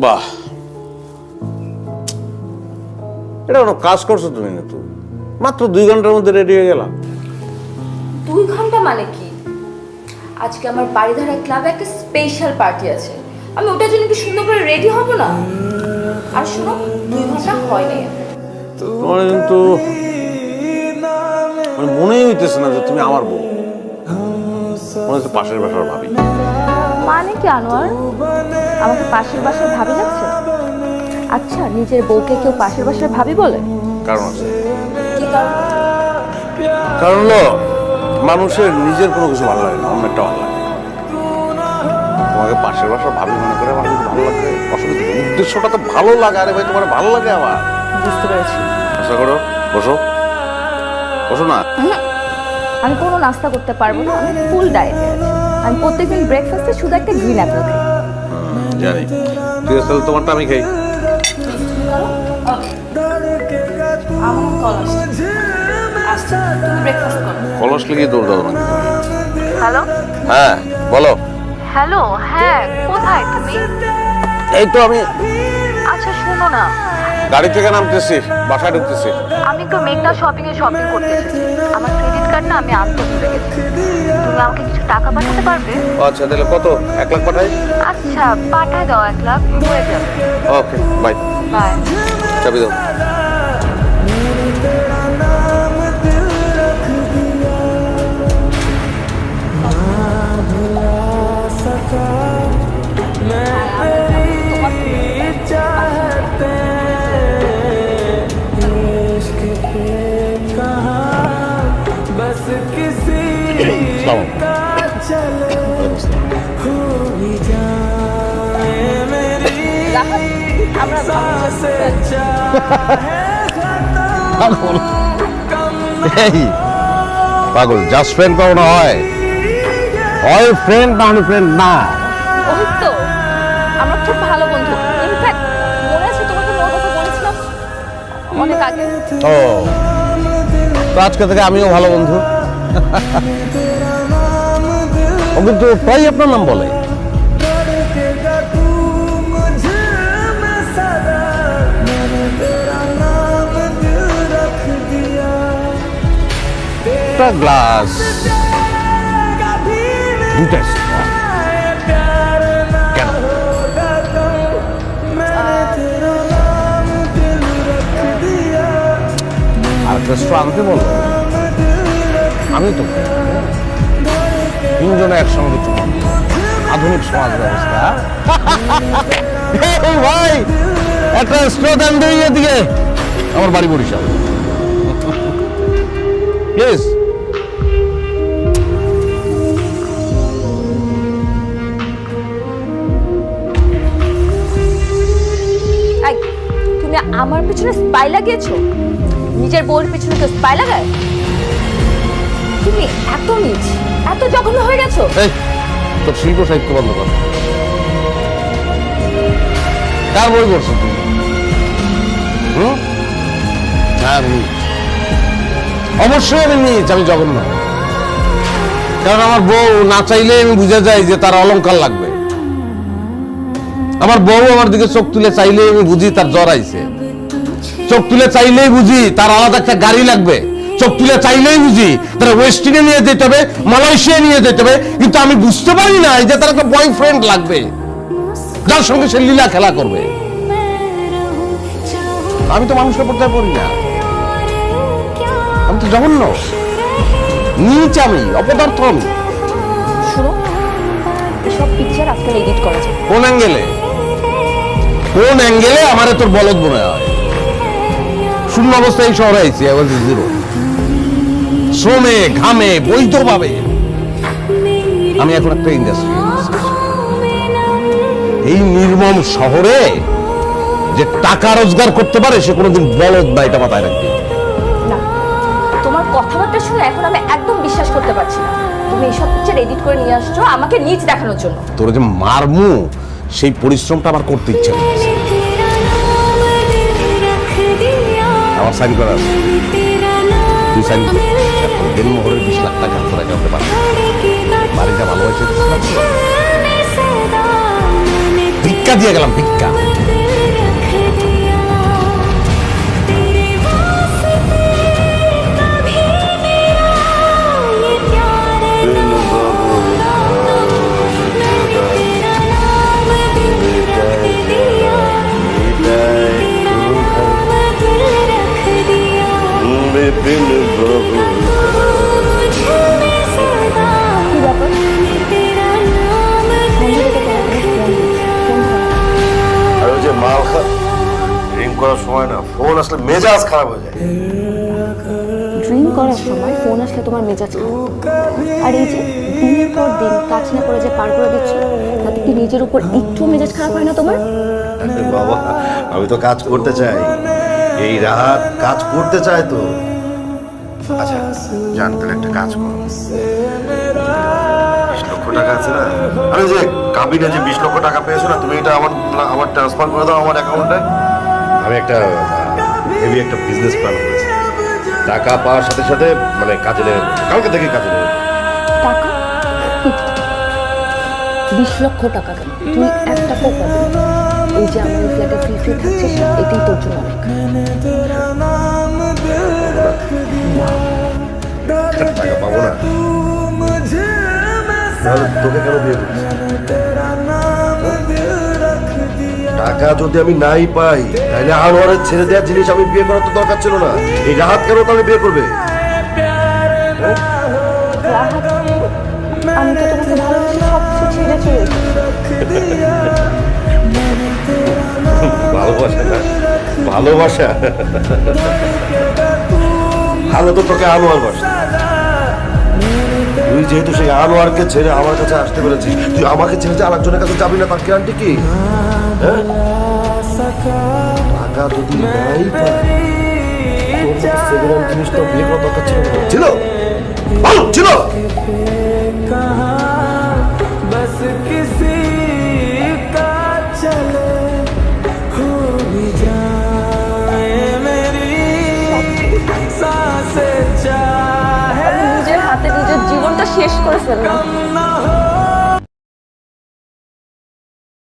বাহ, এটা কোনো কাজ করছো তুমি না? তো মাত্র 2 ঘন্টার মধ্যে রেডি হয়ে গেলাম। 2 ঘন্টা মানে কি? আজকে আমার বাড়িধারা ক্লাবে একটা স্পেশাল পার্টি আছে, আমি ওটার জন্য কি সুন্দর করে রেডি হব না? আর শোনো, 2 ঘন্টা হয় নাই। তোমার কিন্তু মনেই হইতেছে না যে তুমি আমার বউ, মনে হচ্ছে পাশের বাসার ভাবি। মানে কি আনোয়ার, আমাকে পাশের বাসার ভাবি লাগছে? আচ্ছা, নিজের বউকে কেউ পাশের বাসার ভাবি বলে? কারণ আছে। কি কারণ? কারণ হলো মানুষের নিজের কোনো কিছু ভালো লাগে না, অন্যটা ভালো লাগে। তোমাকে পাশের বাসার ভাবি মনে করে আমার কিন্তু ভালো লাগে, অসুবিধা নেই। উদ্দেশ্যটা তো ভালো লাগে। আরে ভাই, তোমার ভালো লাগে আমার। বুঝতে পেরেছি। আশা করো, বসো বসো না। আমি কোনো নাস্তা করতে পারবো না, আমি ফুল ডায়েটে আছি। আমি প্রত্যেকদিন ব্রেকফাস্টে শুধু একটা গ্রিন অ্যাপেল খাই। জানি, ঠিক আছে, তাহলে তোমারটা আমি খাই। আমার কল আসছে, তুমি ব্রেকফাস্ট করো। কলস লিখে দৌড় দাও না। হ্যালো। হ্যাঁ বলো। হ্যালো, হ্যাঁ, কোথায় তুমি? এই তো আমি আচ্ছা শোনো না, গাড়ি থেকে নামতেছি, বাসায় ঢুকতেছি। আমি একটু মেঘনা শপিং করতে এসেছি। আমার ক্রেডিট কার্ড না আমি আনতে ভুলে গেছি। তুমি আমাকে কিছু টাকা পাঠাতে পারবে? আচ্ছা, তাহলে কত? 1 লাখ পাঠাই? আচ্ছা, পাঠায় দাও, 1 লাখ হয়ে যাবে। ওকে, বাই। বাই। চাবি দাও। পাগল, জাস্ট ফ্রেন্ড কখনো হয়? হয় ফ্রেন্ড, না হলে ফ্রেন্ড না। ওই তো, আমরা খুব ভালো বন্ধু। ইনফ্যাক্ট মনে আছে তোমাকে ওর কথা বলেছিলাম অনেক আগে। ও, তো আজকে থেকে আমিও ভালো বন্ধু। ও কিন্তু প্রায় আপনার নাম বলে। একটা গ্লাস, 2টা কেন? আর একটা আনতে বলো, আমি তো 3 জনে একসঙ্গে চুপ। আধুনিক সমাজ ব্যবস্থা। ভাই, একটা স্ট্রো দেন দিকে। আমার বাড়ি বরিশাল। প্লিজ। তুমি আমার পিছনে স্পাই লাগিয়েছো? নিজের বউর পিছনে তো স্পাই লাগায়? তুমি এত নিচ, এত জঘন্য হয়ে গেছো। এই, তোর শিল্প সাহিত্য বন্ধ কর। কার বই করছো তুমি? হ্যাঁ, অবশ্যই আমি নিচ, আমি জঘন্য। কারণ আমার বউ না চাইলে আমি বুঝে যাই যে তার অলংকার লাগবে। আমার বউ আমার দিকে চোখ তুলে চাইলে আমি বুঝি তার জ্বর আইছে। চোখ তুলে চাইলেই বুঝি তার আলাদা একটা গাড়ি লাগবে। চোখ তুলে চাইলেই বুঝি তার ওয়েস্টিনে নিয়ে যেতে হবে, মালয়েশিয়া নিয়ে যেতে হবে। কিন্তু আমি বুঝতে পারি না যে তার একটা বয়ফ্রেন্ড লাগবে, যার সঙ্গে সে লীলা খেলা করবে। আমি তো মানুষের পর্যায়ে পড়ি না, আমি তো জঘন্য, নিচ, আমি অপদার্থ। আমি শুনো, এসব পিকচার আজকাল এডিট করা যায়। কোন অ্যাঙ্গেলে? কোন অ্যাঙ্গেলে আমারে তোর বলদ মনে হয়? শূন্য অবস্থায় শহরে আইছি, আবার জিরো। শ্রমে ঘামে বৈধভাবে আমি এখন একটা ইন্ডাস্ট্রি। এই নির্মম শহরে যে টাকা রোজগার করতে পারে সে কোনোদিন বলদ না, এটা মাথায় রাখবে। না, তোমার কথাবার্তা শুনে এখন আমি একদম বিশ্বাস করতে পারছি না। তুমি এইসব পিকচার এডিট করে নিয়ে আসছো আমাকে নিচ দেখানোর জন্য। তোর যে মারমু সেই পরিশ্রমটা আমার করতে ইচ্ছা করছে। আমার সাইন করা আছে, তুই সাইন কর। দেনমোহরের 20 লাখ টাকা তোরা কাউকে পারবে। বাড়িটা ভালোবাসে ভিক্ষা দিয়ে গেলাম, ভিক্ষা। করার সময় না ফোন আসলে মেজাজ খারাপ হয়ে যায়। ড্রিঙ্ক করার সময় ফোন আসলে তোমার মেজাজ খারাপ, আর এই যে দিনের পর দিন কাজ না করে যে পার করে দিচ্ছ, তাতে কি নিজের উপর একটু মেজাজ খারাপ হয় না তোমার? আরে বাবা, আমি তো কাজ করতে চাই, এই রাত কাজ করতে চাই তো। আচ্ছা জান, তাহলে একটা কাজ করো, 20 লক্ষ টাকা আছে না, আরে যে কাবিনে যে 20 লক্ষ টাকা পেয়েছো না, তুমি এটা আমার ট্রান্সফার করে দাও আমার অ্যাকাউন্টে। আমি একটা হেভি একটা বিজনেস প্ল্যান করেছি, টাকা পাওয়ার সাথে সাথে মানে কাজে লেগে পড়বো। কালকে থেকে কাজে লেগে পড়বো। টাকা? 20 লক্ষ টাকা কেন? তুই এক টাকাও পাবি না। এই যে আমার ফ্ল্যাটে ফ্রি ফ্রি থাকছিস, এটাই তোর জন্য অনেক। টাকা পাবো না, তাহলে তোকে কেন বিয়ে করছি? টাকা যদি আমি নাই পাই, তাহলে আনোয়ারের ছেড়ে দেওয়ার জিনিস আমি বিয়ে করার তো দরকার ছিল না। এই রাহাত কেন তাহলে বিয়ে করবে? রাহাত, আমি তো তোমাকে ভালোবেসে সব কিছু ছেড়ে চলে এসেছি। ভালোবাসা না, ভালোবাসা ভালো তো তোকে আনোয়ার বাসা। তুই যেহেতু সেই আনোয়ারকে ছেড়ে আমার কাছে আসতে পেরেছিস, তুই আমাকে ছেড়ে যে আরেকজনের কাছে যাবি না, তার গ্যারান্টি কি? হ্যাঁ? টাকা যদি নাই পাই, তোর মতো সেকেন্ড হ্যান্ড জিনিসটা বিয়ে করার দরকার ছিল না। ছিল? ভালো ছিল। बस किसी का चले हो भी जाए मेरी सांसें चाहे নিজের হাতে নিজের জীবনটা শেষ করে ফেললাম। ना